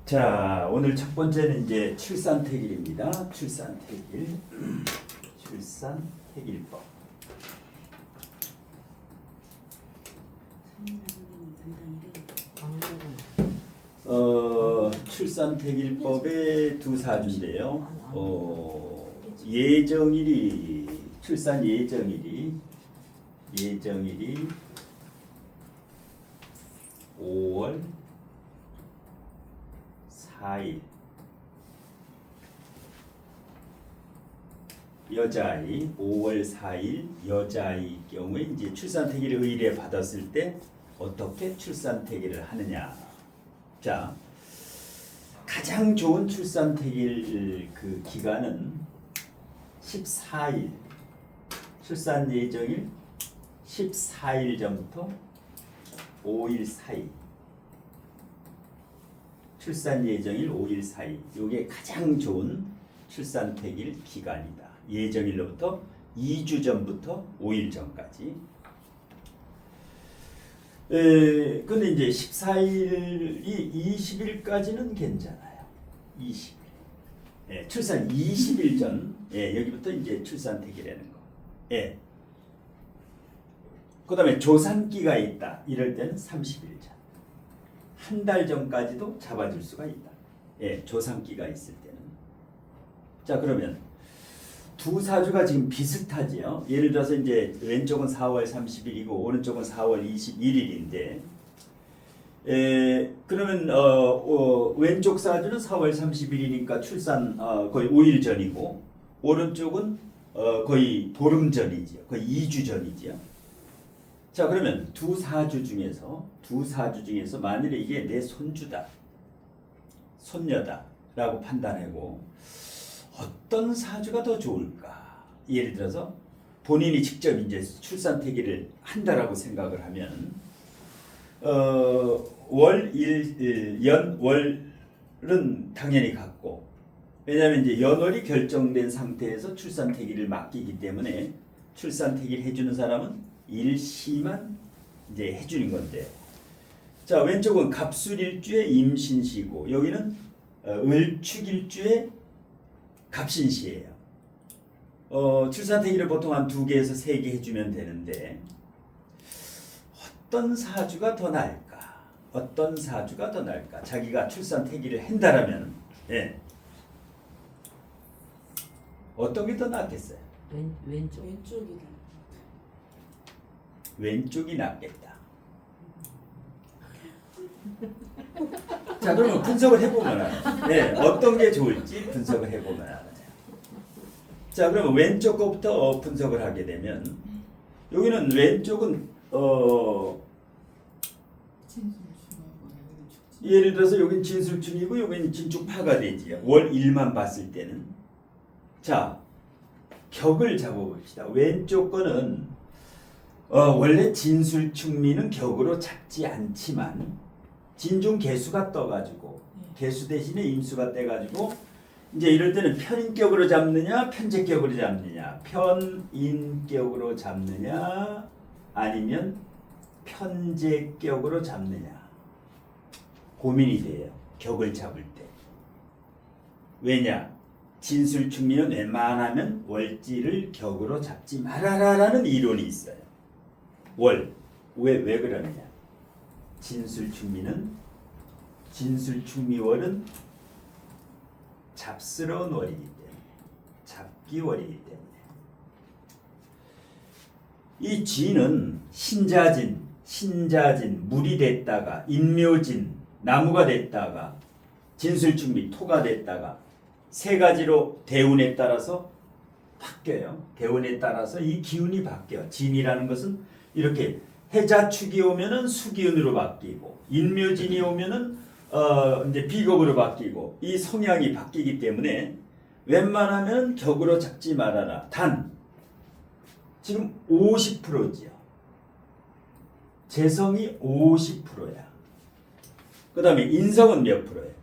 자, 오늘 첫 번째는 이제 출산택일입니다. 출산택일. 출산택일법. 출산택일법의 두 사주인데요. 예정일이 출산 예정일이 5월 4일 여자아이 5월 4일 여자아이 경우에 이제 출산택일을 의뢰 받았을 때 어떻게 출산택일을 하느냐. 자, 가장 좋은 출산택일 그 기간은 14일 출산 예정일 14일 전부터 5일 사이 출산 예정일 5일 사이 이게 가장 좋은 출산택일 기간이다. 예정일로부터 2주 전부터 5일 전까지. 근데 이제 14일이 20일까지는 괜찮아요. 20일. 예, 출산 20일 전. 예, 여기부터 이제 출산택일이라는 거. 예. 그다음에 조산기가 있다. 이럴 때는 30일 전. 한 달 전까지도 잡아줄 수가 있다. 예, 조산기가 있을 때는. 자, 그러면 두 사주가 지금 비슷하지요. 예를 들어서 이제 왼쪽은 4월 30일이고 오른쪽은 4월 21일인데, 그러면 왼쪽 사주는 4월 30일이니까 출산 거의 5일 전이고, 오른쪽은 거의 보름 전이지요. 거의 2주 전이지요. 자, 그러면 두 사주 중에서 만일에 이게 내 손주다, 손녀다라고 판단하고 어떤 사주가 더 좋을까? 예를 들어서 본인이 직접 이제 출산택일을 한다라고 생각을 하면 연월은 당연히 같고, 왜냐하면 이제 연월이 결정된 상태에서 출산택일을 맡기기 때문에 출산택일 해주는 사람은 일시만 이제 해주는 건데, 자, 왼쪽은 갑술일주의 임신시고 여기는 을축일주의 갑신시예요. 출산택일을 보통 한 2개에서 3개 해주면 되는데 어떤 사주가 더 나을까? 어떤 사주가 더 나을까? 자기가 출산택일을 한다라면, 예, 어떤 게 더 낫겠어요? 왼쪽이다. 왼쪽이 낫겠다. 자, 그러면 분석을 해보면 알아요. 네, 어떤 게 좋을지 분석을 해보면 알아요. 자, 그러면 왼쪽 거부터 분석을 하게 되면, 여기는 왼쪽은 예를 들어서 여긴 진술충이고 여기는 진축파가 되지요. 월 1만 봤을 때는. 자, 격을 잡아봅시다. 왼쪽 거는 원래 진술충미는 격으로 잡지 않지만 진중 개수가 떠가지고 개수 대신에 임수가 떼가지고 이제 이럴 때는 편인격으로 잡느냐 편제격으로 잡느냐, 편인격으로 잡느냐 아니면 편제격으로 잡느냐 고민이 돼요. 격을 잡을 때. 왜냐? 진술충미는 웬만하면 월지를 격으로 잡지 말아라라는 이론이 있어요. 월. 왜 그러느냐? 진술충미월은 잡스러운 월이기 때문에, 잡기월이기 때문에. 이 진은 신자진, 물이 됐다가 인묘진, 나무가 됐다가 진술충미, 토가 됐다가 세 가지로 대운에 따라서 바뀌어요. 대운에 따라서 이 기운이 바뀌어. 진이라는 것은 이렇게 해자축이 오면은 수기운으로 바뀌고, 인묘진이 오면은 이제 비겁으로 바뀌고, 이 성향이 바뀌기 때문에 웬만하면 격으로 잡지 말아라. 단 지금 50%지요. 재성이 50%야. 그 다음에 인성은 몇 프로예요?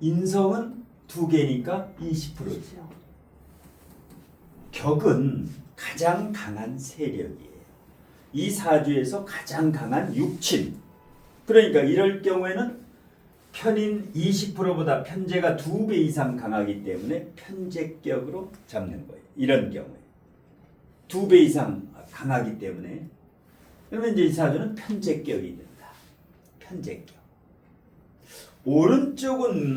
인성은 2개니까 20%지요. 격은 가장 강한 세력이에요. 이 사주에서 가장 강한 육친. 그러니까 이럴 경우에는 편인 20%보다 편제가 2배 이상 강하기 때문에 편제격으로 잡는 거예요. 이런 경우에 2배 이상 강하기 때문에 그러면 이제 이 사주는 편제격이 된다. 편제격. 오른쪽은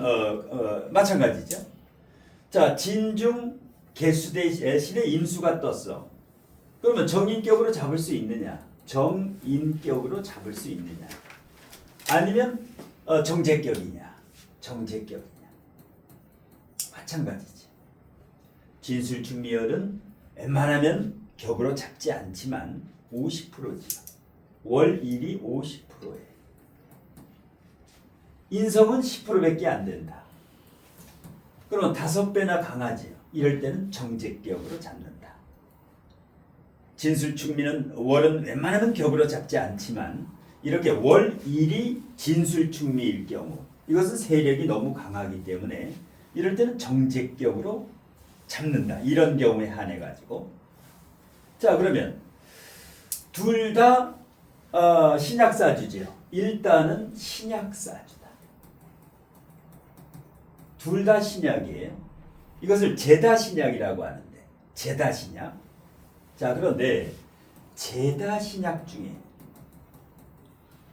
마찬가지죠. 자, 진중 개수 대신에 인수가 떴어. 그러면 정인격으로 잡을 수 있느냐? 정인격으로 잡을 수 있느냐? 아니면 정제격이냐? 정제격이냐? 마찬가지지. 진술중미열은 웬만하면 격으로 잡지 않지만 50%지요. 월일이 50%예요. 인성은 10%밖에 안 된다. 그러면 5배나 강하지요. 이럴 때는 정제격으로 잡는다. 진술충미는 월은 웬만하면 격으로 잡지 않지만 이렇게 월일이 진술충미일 경우 이것은 세력이 너무 강하기 때문에 이럴 때는 정제격으로 잡는다. 이런 경우에 한해 가지고 자 그러면 둘 다 신약사주지요. 일단은 신약사주다. 둘 다 신약이에요. 이것을 제다신약이라고 하는데 제다신약. 자 그런데 제다신약 중에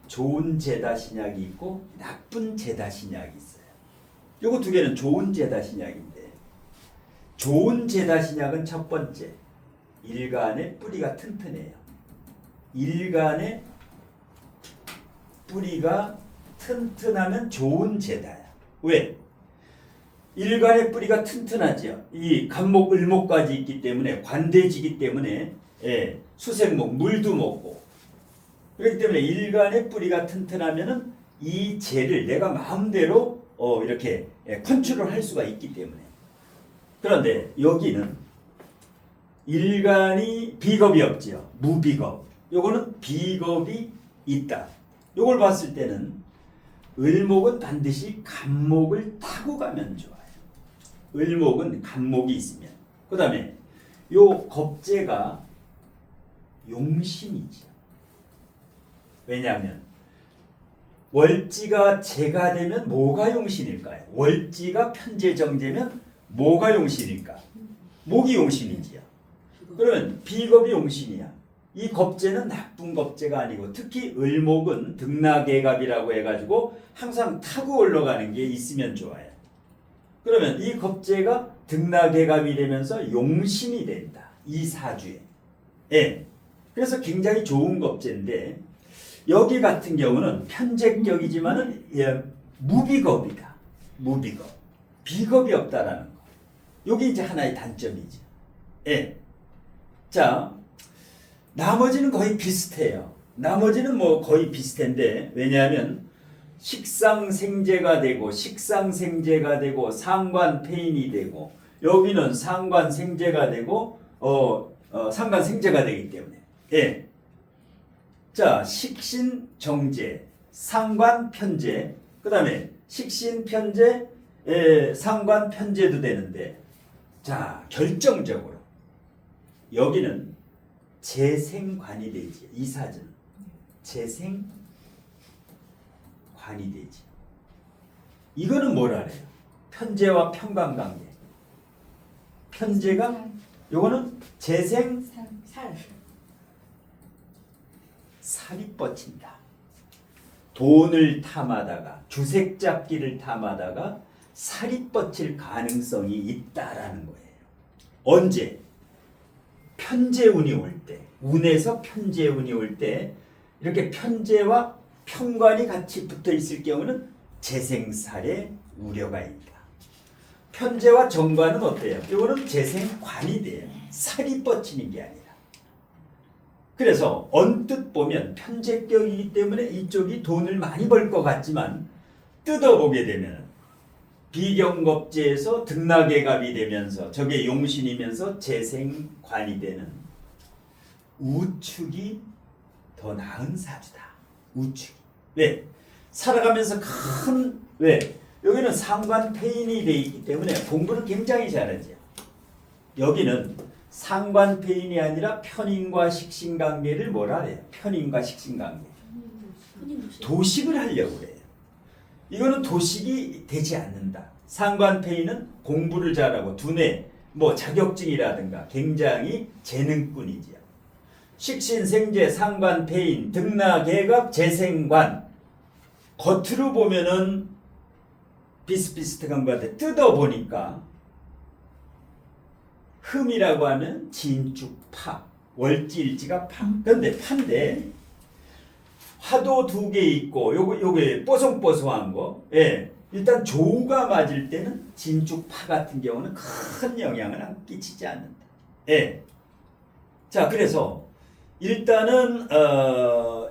좋은 제다신약이 있고 나쁜 제다신약이 있어요. 요거 두 개는 좋은 제다신약인데 좋은 제다신약은 첫 번째 일간의 뿌리가 튼튼해요. 일간의 뿌리가 튼튼하면 좋은 제다야. 왜? 일간의 뿌리가 튼튼하죠. 이 간목, 을목까지 있기 때문에 관대지기 때문에 수생목, 물도 먹고 그렇기 때문에 일간의 뿌리가 튼튼하면은 이 재를 내가 마음대로 이렇게 컨트롤 할 수가 있기 때문에 그런데 여기는 일간이 비겁이 없지요. 무비겁. 요거는 비겁이 있다. 요걸 봤을 때는 을목은 반드시 간목을 타고 가면 좋아요. 을목은 간목이 있으면 그 다음에 요 겁재가 용신이죠. 왜냐하면 월지가 재가 되면 뭐가 용신일까요? 월지가 편재정제면 뭐가 용신일까? 목이 용신이지요. 그러면 비겁이 용신이야. 이 겁재는 나쁜 겁재가 아니고 특히 을목은 등락예갑이라고 해가지고 항상 타고 올라가는 게 있으면 좋아요. 그러면 이 겁재가 등락예갑이 되면서 용신이 된다. 이 사주에. 그래서 굉장히 좋은 겁재인데 여기 같은 경우는 편제격이지만은 무비겁이다. 무비겁. 비겁이 없다라는 거. 여기 이제 하나의 단점이죠. 자, 나머지는 거의 비슷해요. 나머지는 뭐 거의 비슷한데 왜냐하면 식상생재가 되고 식상생재가 되고 상관폐인이 되고 여기는 상관생재가 되고 상관생재가 되기 때문에 자 식신정재 상관편재 그 다음에 식신편재 상관편재도 되는데 자 결정적으로 여기는 재생관이 되지. 이 사주는 재생관이 되지. 이거는 뭐라 그래요? 편재와 편관관계. 편재가 요거는 재생 살이 뻗친다. 돈을 탐하다가 주색 잡기를 탐하다가 살이 뻗칠 가능성이 있다라는 거예요. 언제? 편재운이 올 때, 운에서 편재운이 올 때 이렇게 편재와 편관이 같이 붙어 있을 경우는 재생살의 우려가 있다. 편재와 정관은 어때요? 이거는 재생관이 돼요. 살이 뻗치는 게 아니라. 그래서 언뜻 보면 편제격이기 때문에 이쪽이 돈을 많이 벌 것 같지만 뜯어보게 되면 비경겁제에서 등락예갑이 되면서 저게 용신이면서 재생관이 되는 우축이 더 나은 사주다. 우축이. 왜? 살아가면서 왜? 여기는 상관폐인이 되어 있기 때문에 공부를 굉장히 잘하죠. 여기는 상관폐인이 아니라 편인과 식신관계를 뭐라 해요? 편인과 식신관계. 도식을 하려고 그래요. 이거는 도식이 되지 않는다. 상관폐인은 공부를 잘하고 두뇌, 뭐 자격증이라든가 굉장히 재능꾼이지요. 식신생재 상관폐인 등나개갑 재생관 겉으로 보면은 비슷비슷한 것 같아. 뜯어보니까 흠이라고 하면 진축파, 월지일지가 파. 그런데 파인데 화도 2개 있고 요게 뽀송뽀송한 거. 예. 일단 조우가 맞을 때는 진축파 같은 경우는 큰 영향을 안 끼치지 않는다. 예. 자, 그래서 일단은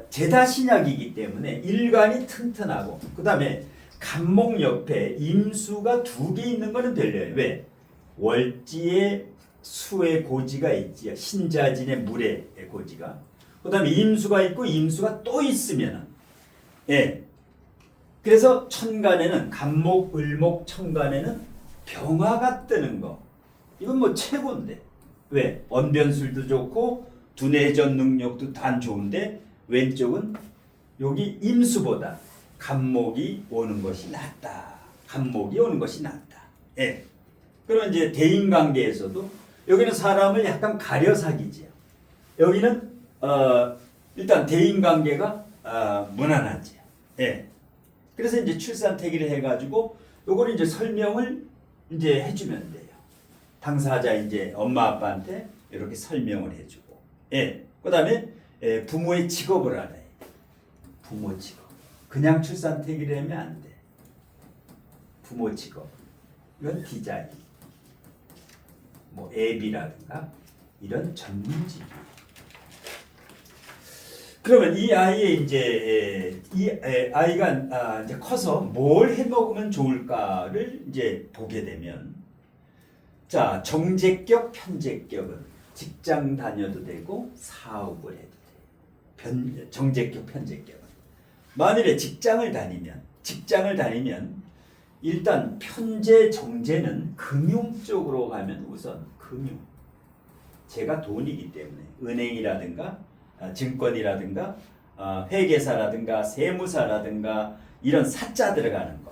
제다신약이기 때문에 일관이 튼튼하고 그 다음에 간목 옆에 임수가 2개 있는 거는 들려요. 왜? 월지에 수의 고지가 있지요. 신자진의 물의 고지가. 그 다음에 임수가 있고 임수가 또 있으면은 예. 그래서 천간에는 간목, 을목, 천간에는 병화가 뜨는 거. 이건 뭐 최고인데. 왜? 언변술도 좋고 두뇌전 능력도 단 좋은데 왼쪽은 여기 임수보다 간목이 오는 것이 낫다. 간목이 오는 것이 낫다. 예. 그러면 이제 대인관계에서도 여기는 사람을 약간 가려 사귀지요. 여기는 일단 대인관계가 무난하지요. 예. 그래서 이제 출산태기를 해가지고 요거를 이제 설명을 이제 해주면 돼요. 당사자 이제 엄마 아빠한테 이렇게 설명을 해주고, 예. 그다음에 부모의 직업을 알아야 돼. 부모 직업. 그냥 출산태기를 하면 안 돼. 부모 직업. 이건 디자인. 뭐 앱이라든가 이런 전문직이. 그러면 이 아이의 이제 이 아이가 이제 커서 뭘 해 먹으면 좋을까를 이제 보게 되면 자 정제격 편제격은 직장 다녀도 되고 사업을 해도 돼. 정제격 편제격은 만일에 직장을 다니면 일단 편제 정제는 금융 쪽으로 가면 우선 금융. 제가 돈이기 때문에 은행이라든가 증권이라든가 회계사라든가 세무사라든가 이런 사자 들어가는 거.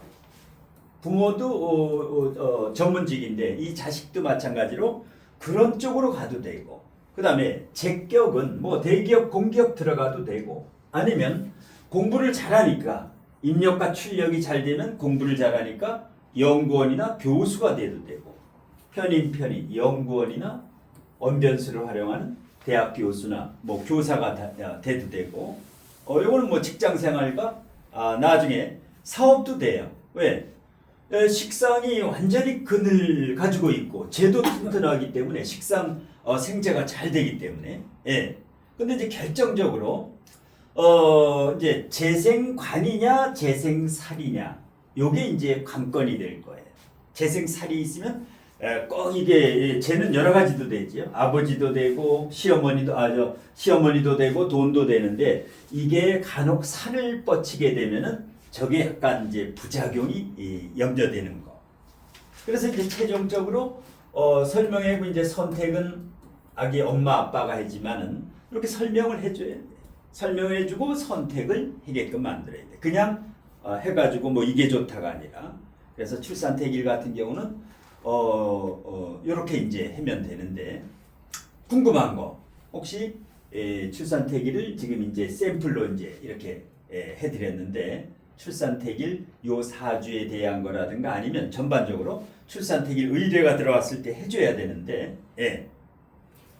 부모도 전문직인데 이 자식도 마찬가지로 그런 쪽으로 가도 되고 그 다음에 제격은 뭐 대기업 공기업 들어가도 되고 아니면 공부를 잘하니까 입력과 출력이 잘 되면 공부를 잘하니까 연구원이나 교수가 돼도 되고 편인 연구원이나 언변술을 활용하는 대학 교수나 뭐 교사가 돼도 되고 이거는 뭐 직장 생활과 나중에 사업도 돼요. 왜? 식상이 완전히 근을 가지고 있고 제도 튼튼하기 때문에 식상 생재가 잘 되기 때문에 예. 근데 이제 결정적으로 이제 재생관이냐 재생살이냐 요게 이제 관건이 될 거예요. 재생살이 있으면 꼭 이게 쟤는 여러 가지도 되지요. 아버지도 되고 시어머니도 되고 돈도 되는데 이게 간혹 살을 뻗치게 되면은 저게 약간 이제 부작용이 염려되는 거. 그래서 이제 최종적으로 설명하고 이제 선택은 아기 엄마 아빠가 하지만은 이렇게 설명을 해줘야 돼. 설명을 해주고 선택을 하게끔 만들어야 돼. 그냥 해가지고 뭐 이게 좋다가 아니라. 그래서 출산태길 같은 경우는 이렇게 이제 하면 되는데 궁금한 거 혹시 출산태길을 지금 이제 샘플로 이제 이렇게 해드렸는데 출산태길 요 4주에 대한 거라든가 아니면 전반적으로 출산태길 의뢰가 들어왔을 때 해줘야 되는데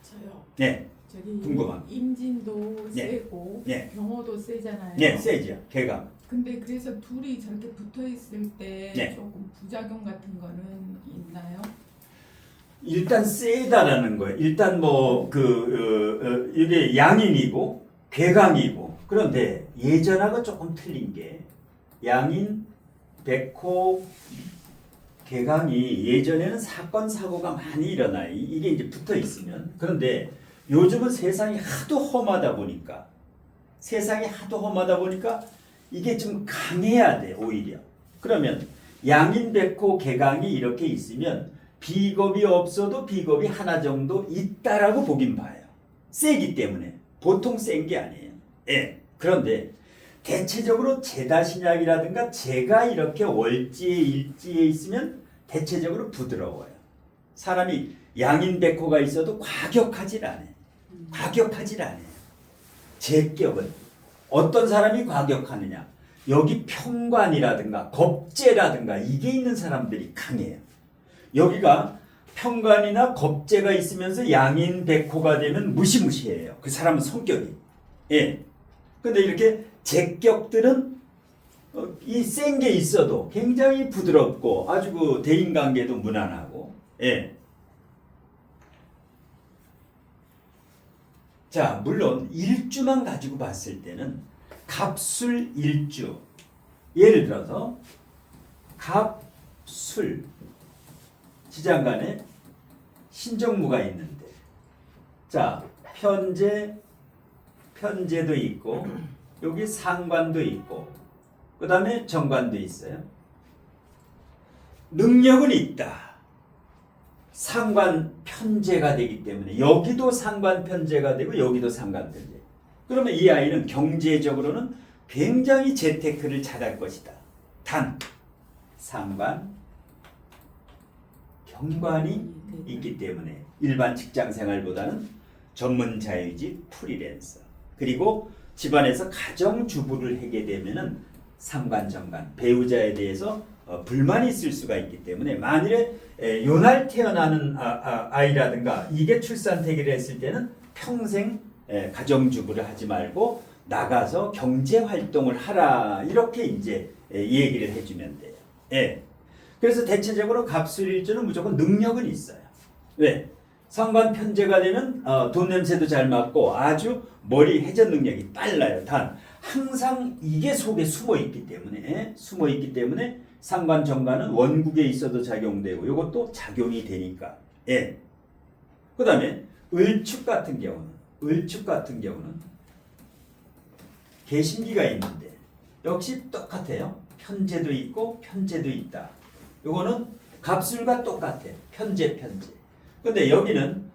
저요. 네. 저기 궁금한. 임진도 네. 세고 네. 병호도 세잖아요. 네, 세죠. 개가. 근데 그래서 둘이 저렇게 붙어 있을 때 네. 조금 부작용 같은 거는 있나요? 일단 세다라는 거예요. 일단 뭐 이게 양인이고 괴강이고 그런데 예전하고 조금 틀린 게 양인, 백호, 괴강이 예전에는 사건 사고가 많이 일어나요. 이게 이제 붙어 있으면 그런데 요즘은 세상이 하도 험하다 보니까 이게 좀 강해야 돼 오히려. 그러면 양인, 백호, 괴강이 이렇게 있으면 비겁이 없어도 비겁이 하나 정도 있다라고 보긴 봐요. 세기 때문에 보통 센 게 아니에요. 예. 그런데 대체적으로 제다신약이라든가 제가 이렇게 월지에 일지에 있으면 대체적으로 부드러워요. 사람이 양인백호가 있어도 과격하질 않아요. 과격하질 않아요. 제격은 어떤 사람이 과격하느냐? 여기 평관이라든가 겁재라든가 이게 있는 사람들이 강해요. 여기가 평관이나 겁재가 있으면서 양인백호가 되면 무시무시해요. 그 사람은 성격이. 예. 근데 이렇게 제격들은 이 센 게 있어도 굉장히 부드럽고 아주 그 대인관계도 무난하고. 예. 자, 물론 일주만 가지고 봤을 때는 갑술 일주, 예를 들어서 갑술 지장간에 신정무가 있는데, 자, 편제도 있고 여기 상관도 있고 그 다음에 정관도 있어요. 능력은 있다. 상관 편제가 되기 때문에 여기도 상관 편제가 되고 여기도 상관 편제. 그러면 이 아이는 경제적으로는 굉장히 재테크를 잘할 것이다. 단 상관 경관이 있기 때문에 일반 직장 생활보다는 전문 자유직 프리랜서, 그리고 집안에서 가정주부를 하게 되면은 상관 정관 배우자에 대해서 불만이 있을 수가 있기 때문에 만일에 요날 태어나는 아이라든가 이게 출산태기를 했을 때는 평생 가정주부를 하지 말고 나가서 경제활동을 하라, 이렇게 이제 얘기를 해주면 돼요. 예. 그래서 대체적으로 갑술일주는 무조건 능력은 있어요. 왜? 상관 편제가 되면 돈 냄새도 잘 맡고 아주 머리 회전 능력이 빨라요. 단 항상 이게 속에 숨어 있기 때문에 상관 정관은 원국에 있어도 작용되고 이것도 작용이 되니까. 예. 그다음에 을축 같은 경우는 개신기가 있는데 역시 똑같아요. 편제도 있고 편제도 있다. 요거는 갑술과 똑같아. 편제. 근데 여기는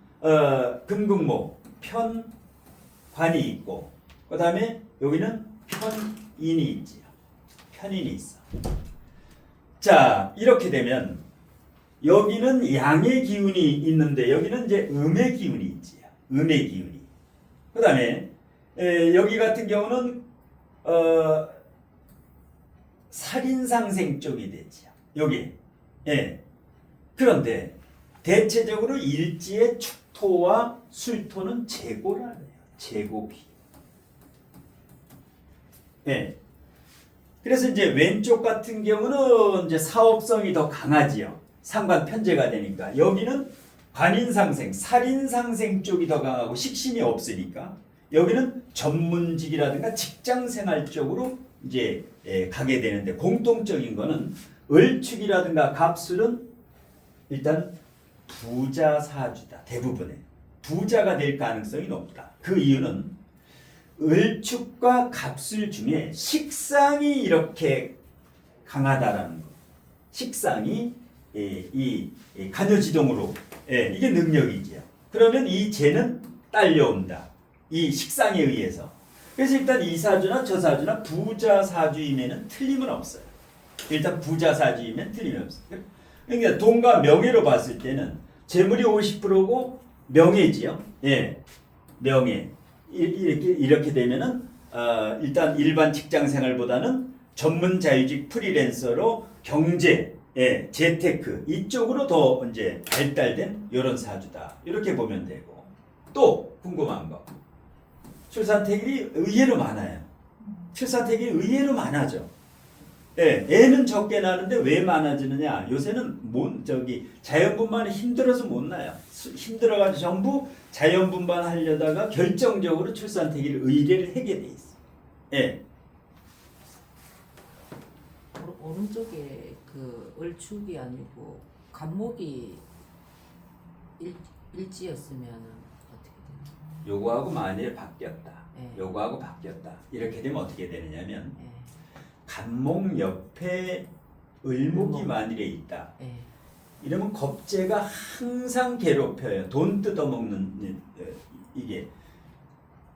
금극목 편관이 있고 그 다음에 여기는 편인이 있지요. 편인이 있어. 자, 이렇게 되면 여기는 양의 기운이 있는데 여기는 이제 음의 기운이 있지요. 음의 기운이. 그 다음에 여기 같은 경우는 살인상생 쪽이 되지요. 여기. 예. 그런데 대체적으로 일지의 축토와 술토는 재고라네요. 재고기. 예. 그래서 이제 왼쪽 같은 경우는 이제 사업성이 더 강하지요. 상관 편제가 되니까. 여기는 관인상생, 살인상생 쪽이 더 강하고 식신이 없으니까. 여기는 전문직이라든가 직장생활 쪽으로 이제 가게 되는데, 공통적인 거는 을축이라든가 갑술은 일단 부자 사주다. 대부분의 부자가 될 가능성이 높다. 그 이유는 을축과 갑술 중에 식상이 이렇게 강하다라는 거. 식상이 이 간여지동으로 이게 능력이지요. 그러면 이 재는 딸려온다. 이 식상에 의해서. 그래서 일단 이 사주나 저 사주나 부자 사주임에는 틀림은 없어요. 일단 부자 사주이면 틀림이 없어요. 그러니까 돈과 명예로 봤을 때는 재물이 50%고 명예지요. 예, 명예. 이렇게 되면은 일단 일반 직장 생활보다는 전문 자유직 프리랜서로 경제, 재테크 이쪽으로 더 이제 발달된 이런 사주다. 이렇게 보면 되고, 또 궁금한 거, 출산태길이 의외로 많아요. 출산태길이 의외로 많아져. 예, 애는 적게 나는데 왜 많아지느냐? 요새는 자연분만이 힘들어서 못 나요. 힘들어가지고 전부 자연분만 하려다가 결정적으로 출산태기를 의뢰를 하게 돼 있어. 예. 오른쪽에 그 을축이 아니고 간목이 일지였으면 어떻게 되나요? 요거하고 만일에 바뀌었다. 네. 요거하고 바뀌었다. 이렇게 되면 어떻게 되느냐면 네. 간목 옆에 을목이 을목. 만일에 있다. 네. 이러면 겁재가 항상 괴롭혀요. 돈 뜯어먹는 이게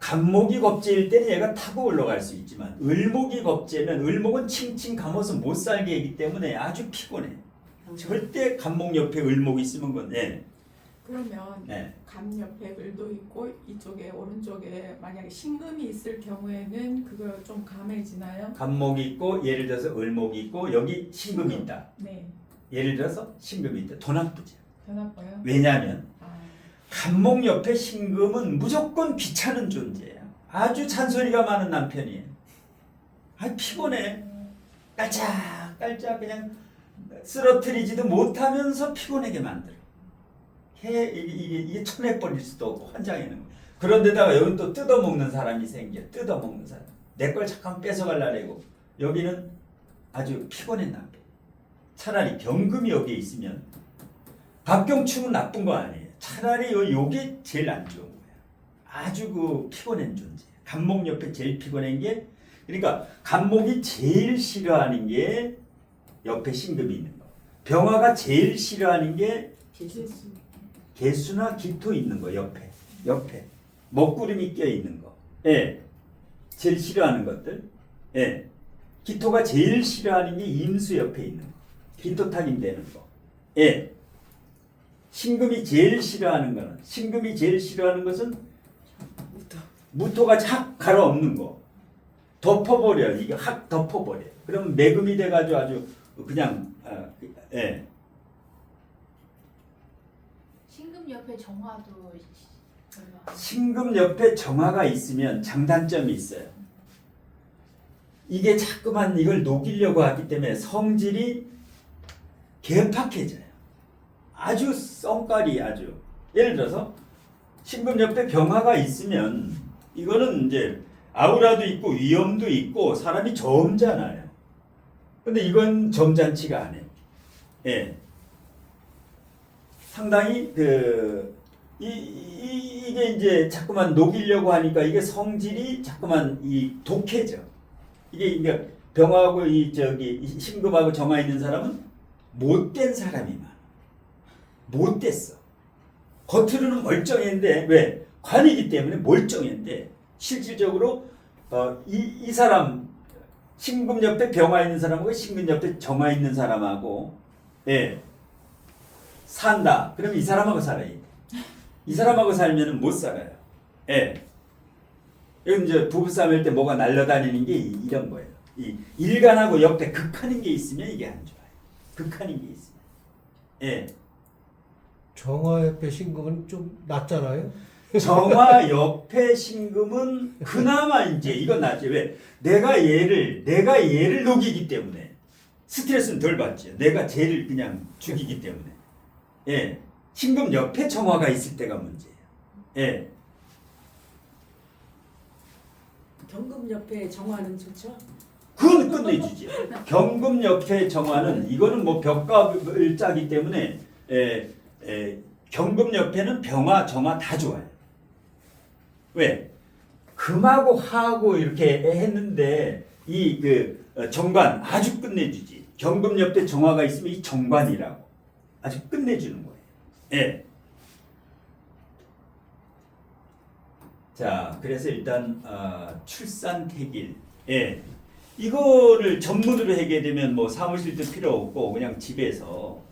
간목이 겁재일 때는 얘가 타고 올라갈 수 있지만 을목이 겁재면 을목은 칭칭 감아서 못 살게 하기 때문에 아주 피곤해. 절대 간목 옆에 을목이 있으면 건 예. 그러면 예. 감 옆에 을도 있고 이쪽에 오른쪽에 만약에 신금이 있을 경우에는 그거 좀 감해지나요? 간목이 있고 예를 들어서 을목이 있고 여기 신금이 있다. 네. 예를 들어서 신금이 있다. 더 나쁘죠. 더 나빠요? 왜냐하면 아, 간목 옆에 신금은 무조건 귀찮은 존재예요. 아주 잔소리가 많은 남편이에요. 아 피곤해. 깔짝깔짝 그냥 쓰러뜨리지도 못하면서 피곤하게 만들어. 이게 쳐내버릴 수도 없고 환장하는 거야. 그런데다가 여기 또 뜯어먹는 사람이 생겨. 뜯어먹는 사람. 내 걸 잠깐 뺏어가려고. 여기는 아주 피곤한 남편. 차라리 병금이 여기에 있으면 박경충은 나쁜 거 아니에요. 차라리 요게 제일 안 좋은 거예요. 아주 그 피곤한 존재. 간목 옆에 제일 피곤한 게 그러니까 간목이 제일 싫어하는 게 옆에 신금이 있는 거. 병화가 제일 싫어하는 게 개수. 개수나 기토 있는 거 옆에 먹구름이 껴 있는 거. 예. 제일 싫어하는 것들. 예. 기토가 제일 싫어하는 게 임수 옆에 있는 거. 기토 타김되는 거. 예. 신금이 제일 싫어하는 거는 신금이 제일 싫어하는 것은 무토가 착 갈아엎는 거. 덮어버려. 이게 확 덮어버려. 그럼 매금이 돼가지고 아주 그냥 예. 신금 옆에 정화도 별로 신금 옆에 정화가 있으면 장단점이 있어요. 이게 자꾸만 이걸 녹이려고 하기 때문에 성질이 개팍해져요. 아주 썽깔이 아주. 예를 들어서 신금 옆에 병화가 있으면 이거는 이제 아우라도 있고 위험도 있고 사람이 점잖아요. 근데 이건 점잖지가 않아요. 예. 상당히 이게 이제 자꾸만 녹이려고 하니까 이게 성질이 자꾸만 독해져. 이게 병하고 이 신금하고 정화 있는 사람은 못된 사람이 많아. 못됐어. 겉으로는 멀쩡했는데 왜? 관이기 때문에 멀쩡했는데 실질적으로 이 사람 신금 옆에 병화 있는 사람하고 신금 옆에 정화 있는 사람하고 예. 산다. 그러면 이 사람하고 살아야 돼. 이 사람하고 살면은 못 살아요. 예. 이건 이제 부부싸움 할 때 뭐가 날려다니는 게 이런 거예요. 이 일간하고 옆에 극하는 게 있으면 이게 안 좋아요. 극하는 게 있으면. 예. 정화 옆에 신금은 좀 낫잖아요. 정화 옆에 신금은 그나마 이제 이건 낫지. 왜? 내가 얘를 녹이기 때문에 스트레스는 덜 받지. 내가 쟤를 그냥 죽이기 때문에. 예. 신금 옆에 정화가 있을 때가 문제예요. 예. 경금 옆에 정화는 좋죠? 그건 끝내주지. 경금 옆에 정화는 이거는 뭐 벽과 을자기 때문에 경금 옆에는 병화, 정화 다 좋아요. 왜? 금하고 화하고 이렇게 했는데 정관 아주 끝내주지. 경금 옆에 정화가 있으면 이 정관이라고 아주 끝내주는 거예요. 예. 자, 그래서 일단 출산택일. 예. 이거를 전문으로 하게 되면 뭐 사무실도 필요 없고 그냥 집에서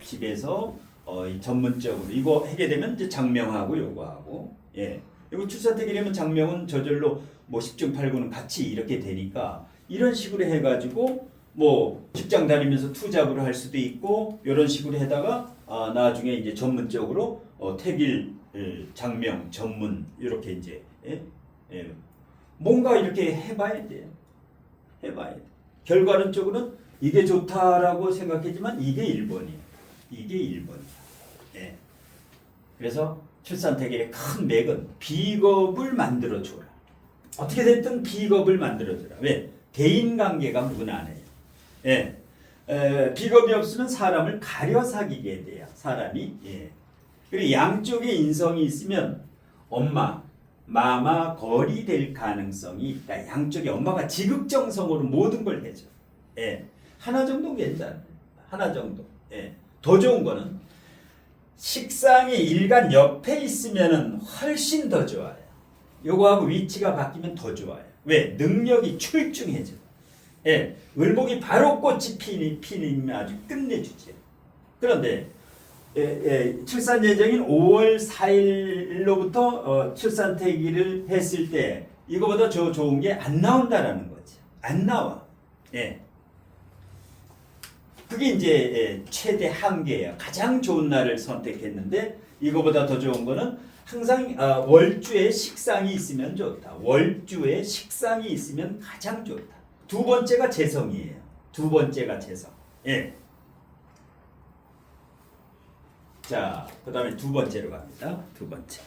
이 전문적으로 이거 하게 되면 이제 장명하고 요거 하고 예. 이거 출산택일이면 장명은 저절로 뭐 10중 8구는 같이 이렇게 되니까 이런 식으로 해가지고 뭐 직장 다니면서 투잡으로 할 수도 있고 이런 식으로 해다가 나중에 이제 전문적으로 택일 장명 전문 이렇게 이제 뭔가 이렇게 해봐야 돼요. 해봐야 돼. 결과론 쪽으로는 이게 좋다라고 생각했지만 이게 1번이에요. 이게 1번이야. 예. 그래서 출산택일의 큰 맥은 비겁을 만들어줘라. 어떻게 됐든 비겁을 만들어줘라. 왜? 대인관계가 무난해요. 예. 비겁이 없으면 사람을 가려 사귀게 돼요. 사람이. 예. 그리고 양쪽에 인성이 있으면 엄마, 마마, 거리 될 가능성이 있다. 양쪽에 엄마가 지극정성으로 모든 걸 해줘. 예. 하나 정도는 괜찮아요. 하나 정도. 예. 더 좋은 거는 식상이 일간 옆에 있으면은 훨씬 더 좋아요. 요거하고 위치가 바뀌면 더 좋아요. 왜? 능력이 출중해져. 예, 을목이 바로 꽃이 피니면 아주 끝내주지. 그런데 출산 예정인 5월 4일로부터 출산태기를 했을 때 이거보다 좋은 게 안 나온다라는 거지. 안 나와. 예. 그게 이제 최대 한계예요. 가장 좋은 날을 선택했는데 이거보다 더 좋은 거는 항상 월주에 식상이 있으면 좋다. 월주에 식상이 있으면 가장 좋다. 두 번째가 재성이에요. 두 번째가 재성. 예. 자, 그 다음에 두 번째로 갑니다. 두 번째.